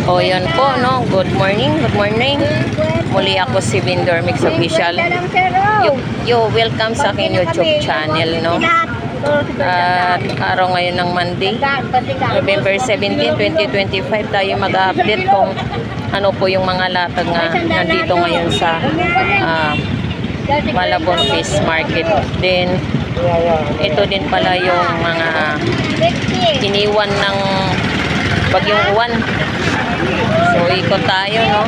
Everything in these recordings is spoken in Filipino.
O yan po, no? Good morning, good morning. Muli ako si Vendor Mix Official. Welcome sa aking YouTube channel, no? At araw ngayon ng Monday, November 17, 2025, tayo mag-update kung ano po yung mga latag na nandito ngayon sa Malabon Fish Market. Then, ito din pala yung mga iniwan ng Bagyong Uwan. So, ikot tayo, no?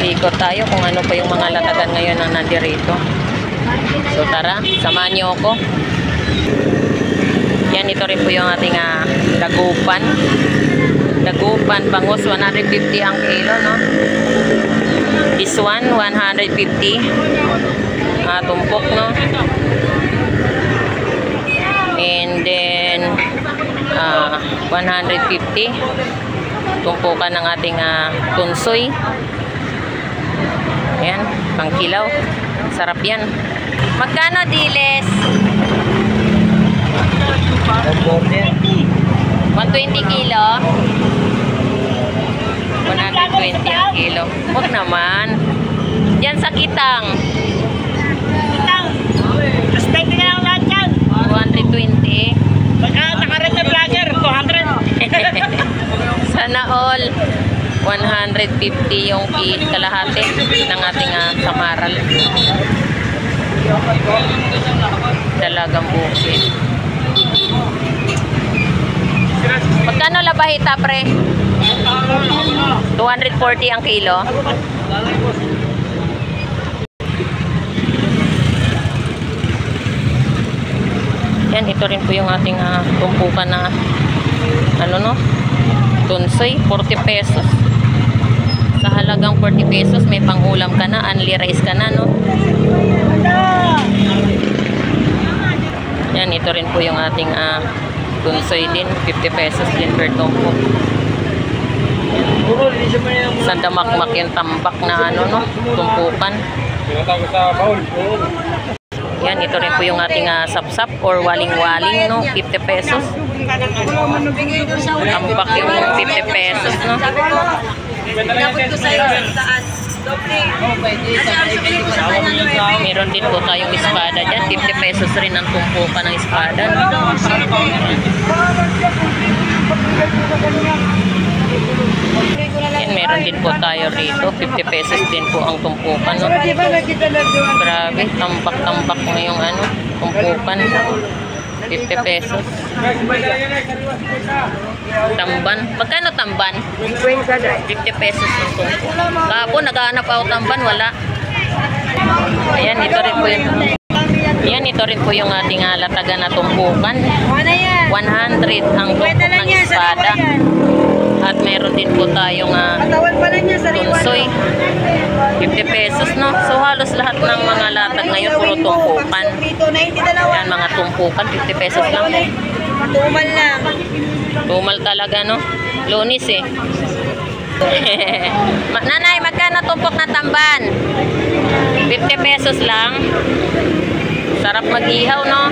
Ikot tayo kung ano pa yung mga latagan ngayon na nandirito. So, tara, samahan niyo ako. Yan, ito rin po yung ating dagupan. Dagupan, bangus, 150 ang kilo, no? This one, 150. Tumpok, no? And then, 150. Tumpukan ng ating tunsoy. Ayan, pangkilaw. Sarap yan. Magkano, Diles? 120 kilo. 120 ang kilo. Huwag naman. Yan sa kitang. Kitang. Respect ka lang lahat yan. 220. Baka nakarit na vlogger, 200. Sana all. 150 yung kalahati ng ating samaral. Dalagang bukid. Magkano labahita, pre? 240 ang kilo. Yan, ito rin po yung ating tumpukan na tunsoy, 40 pesos. Sa halagang 40 pesos, may pangulam ka na, unli rice ka na, no? Yan, ito rin po yung ating tunsoy din, 50 pesos din per tumpok. Sa damakmak yung tambak na tumpukan. Yan, ito rin po yung ating sapsap or waling-waling, no? 50 pesos. Tambak yung 50 pesos, no? Meron din po tayong espada dyan. 50 pesos rin ang tumpukan ng espada, no? Yan, meron din po tayo rito. 50 pesos din po ang tumpukan, no? Grabe, tambak-tambak na yung tumpukan. 50 pesos. Tamban. Magkano tamban? 50 pesos ang tumpukan. Kahapon, naghahanap ako tamban, wala. Ayan, ito rin po yung... Yan, ito rin po yung ating latagan na tumpukan. 100 ang tumpok ng espada. At meron din po tayong tunsoy. 50 pesos, no? So, halos lahat ng mga latag ngayon puro tumpukan. Yan, mga tumpukan, 50 pesos lang. Tumal lang. Tumal talaga, no? Lunis, eh. Nanay, magkano tumpok na tamban? 50 pesos lang. Sarap mag-ihaw, no?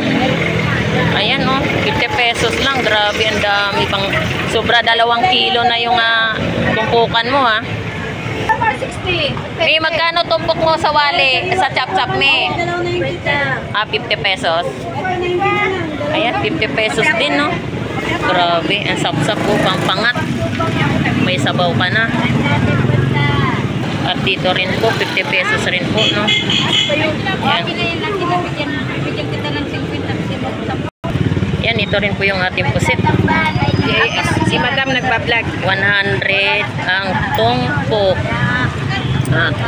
Ayan, no? 50 pesos lang. Grabe, ang dami pang sobra 2 kilo na yung tumpukan mo, ha? 60. May magkano tumpok mo sa wali? Sa chap-chap, me? 50 pesos. Ayan, 50 pesos din, no? Grabe, ang sap-sap po, pang-pangat. May sabaw ka na. At dito rin po, 50 pesos rin po, no? Yan. Yan, ito rin po yung ating pusit. Si Madam nagpa-vlog. 100 ang tumpok.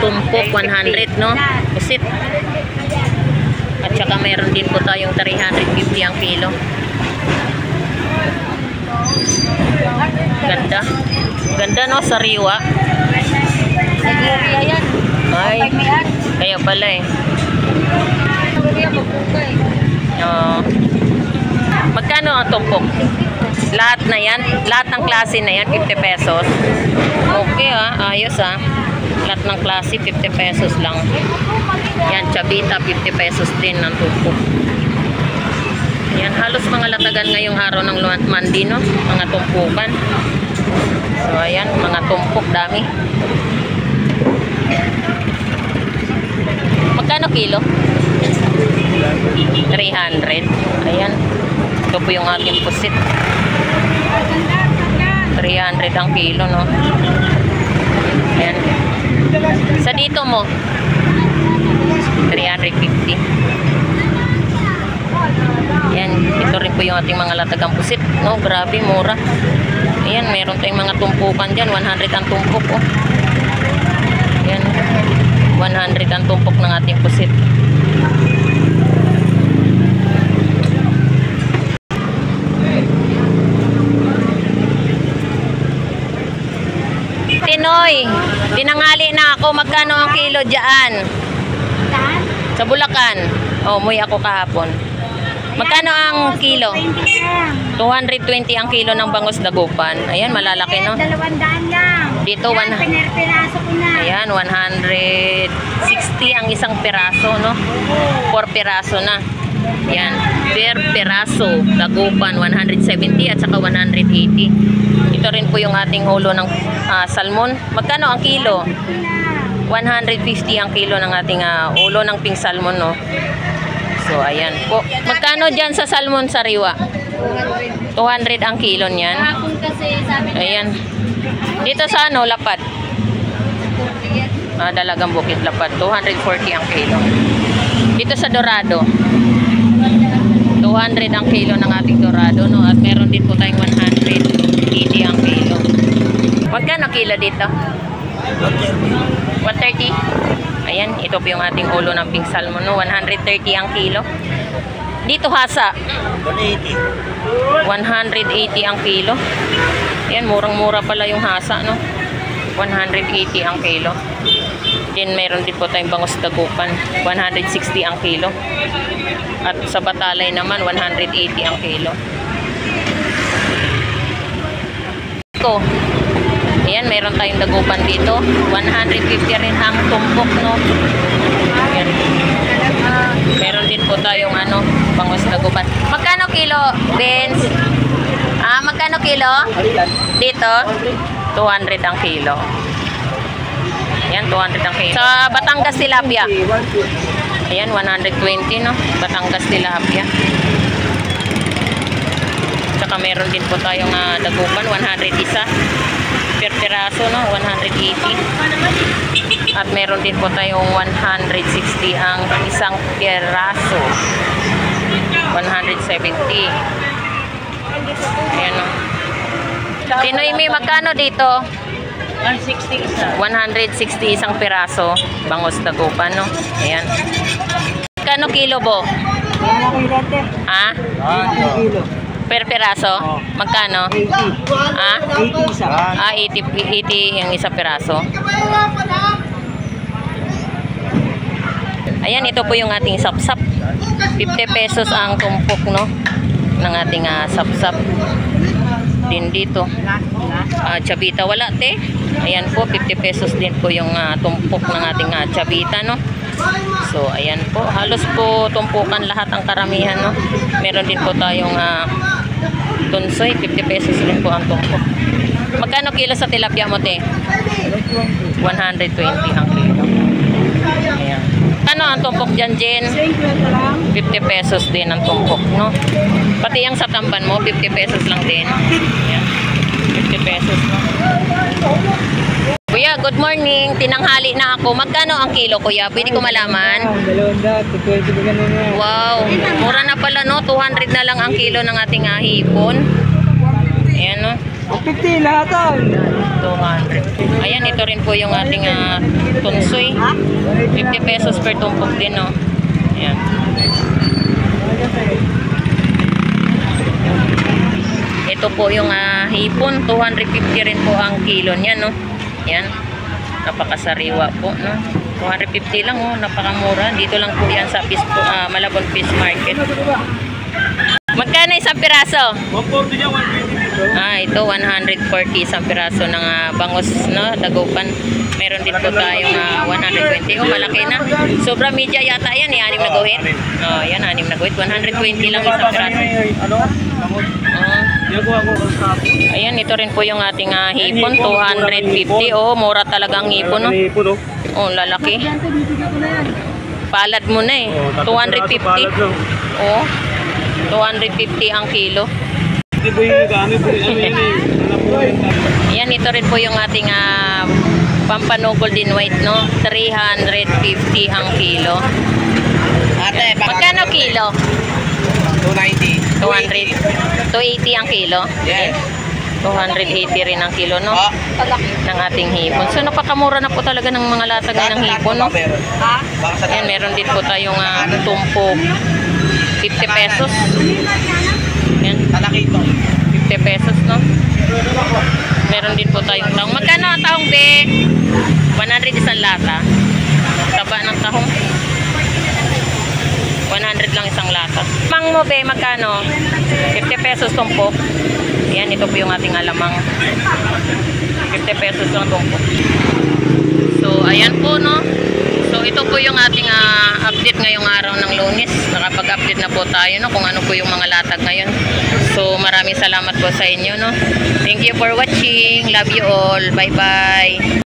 Tumpok, 100, no? Pusit. At saka mayroon din po tayong 350 ang kilo. Ganda. Ganda, no? Sariwa. Ay, kaya pala eh. Magkano ang tumpok? Lahat na yan? Lahat ng klase na yan, 50 pesos. Okay, ayos, lahat ng klase, 50 pesos lang. Yan, chabita, 50 pesos din ang tumpok. Yan, halos mga latagan ngayong araw ng Monday, no? Mga tumpukan. So, ayan, mga tumpok, dami. Magkano kilo? 300. Ayan. Ito po yung ating pusit. 300 ang kilo, no? Ayan. Sa dito mo? 350. Ayan. Ito rin po yung ating mga latagang pusit, no? Grabe, mura. Ayan, meron tayong mga tumpukan dyan. 100 ang tumpok, oh. Ayan. 100 ang tumpok ng ating pusit. Tinoy, tinangali na ako. Magkano ang kilo dyan? Sa Bulacan. Oh, umuwi ako kahapon. Magkano ang kilo? 220 ang kilo ng bangus dagupan. Ayan, malalaki, no? 200 lang. Dito, Piniraso ko na. ayan, 160 ang isang piraso, no? 4 piraso na. Ayan, per piraso, dagupan, 170 at saka 180. Ito rin po yung ating hulo ng salmon. Magkano ang kilo? 150 ang kilo ng ating ulo ng pink salmon, no? So, ayan po. Magkano dyan sa salmon sariwa? 200 ang kilo niyan. Ayan. Dito sa ano, Lapad? Dalagang Bukid Lapad. 240 ang kilo. Dito sa Dorado. 200 ang kilo ng ating Dorado, no? At meron din po tayong 180 ang kilo. Magkano kilo dito? 130. Ayan, ito po yung ating ulo ng pink salmon, no? 130 ang kilo. Dito hasa. 180 ang kilo. Ayan, murang-mura pala yung hasa, no? 180 ang kilo. Then meron din po tayong bangus dagupan. 160 ang kilo. At sa batalay naman, 180 ang kilo. Ito. Ayan, meron tayong dagupan dito. 150 rin ang tumpok, no? Ayan. Meron din po tayong bangus dagupan. Magkano kilo, Benz? Magkano kilo? Dito? 200 ang kilo. Ayan, 200 ang kilo. Sa Batangas tilapia. Ayan, 120, no? Batangas tilapia. Saka meron din po tayong dagupan, 100 isa. Per piraso, no? 180. At meron din po tayong 160 ang isang piraso. 170. Ayan, no? Tinoy, may magkano dito? 160 isa. 160 isang piraso. Bangus dagupan, no? Ayan. Magkano kilo, Bo? Kilo. Per piraso? Magkano? 80 isa. 80 yung isa piraso. Ayan, ito po yung ating sapsap. 50 pesos ang tumpok, no? Ng ating sapsap. Din dito. Chavita, wala, te. Ayan po, 50 pesos din po yung tumpok ng ating chavita, no? So, ayan po. Halos po tumpukan lahat ang karamihan, no? Meron din po tayong tunsoy. 50 pesos din po ang tumpok. Magkano kilo sa tilapia mo, te? 120 ang kilo. Ayan. Ano ang tumpok dyan, Jen? 50 pesos din ang tumpok, no? Pati yung sa tamban mo, 50 pesos lang din. Ayan. 50 pesos, no? Kuya, good morning. Tinanghali na ako. Magkano ang kilo, kuya? Pwede ko malaman? Wow. Mura na pala, no? 200 na lang ang kilo ng ating hipon. Ayan, no? 50 lahat. 200. Ayan, ito rin po yung ating tunsoy. 50 pesos per tumpok din, no? Ayan. Ito po yung hipon. 250 rin po ang kilo niya, no? Ayan. Napakasariwa po, no? 250 lang, oh. Napakamura. Dito lang po yan sa Malabon Fish Market. Magkano isang piraso? 140 niya, 120 dito. Ito 140 isang piraso ng bangus, no? Dagupan. Meron din po tayong 120. Oh, malaki na. Sobra media yata yan, eh. 6 na guhit. Oh, yan, 6 na guhit. 120 lang isang piraso. Ano? Oh. Ayan, ito rin po yung ating hipon, 250. Oh, mura talaga ang hipon, no? Oh, lalaki. Palad mo na eh. 250. Oh, 250 ang kilo. Ayan, ito rin po yung ating Pampano Golden White, no? 350 ang kilo. Ate, Magkano kilo? 290. 200. 280 ang kilo. Yes. 280 rin ang kilo, no? Oh. Ng ating hipon. So, napakamura na po talaga ng mga latag ng hipon, no? Ha? Ayan, meron din po tayong tumpo. 50 pesos. Ayan, Talaki ito. 50 pesos, no? Meron din po tayong tahong. Magkano ang tahong, be? 100 isang lata. Taba ng tahong. 100 lang isang lata. Mang mo, be, magkano? 50 pesos tumpok. Yan, ito po yung ating alamang. 50 pesos lang tumpok. So, ayan po, no? So, ito po yung ating update ngayong araw ng Lunes. Nakapag-update na po tayo, no? Kung ano po yung mga latag ngayon. So, maraming salamat po sa inyo, no? Thank you for watching. Love you all. Bye-bye.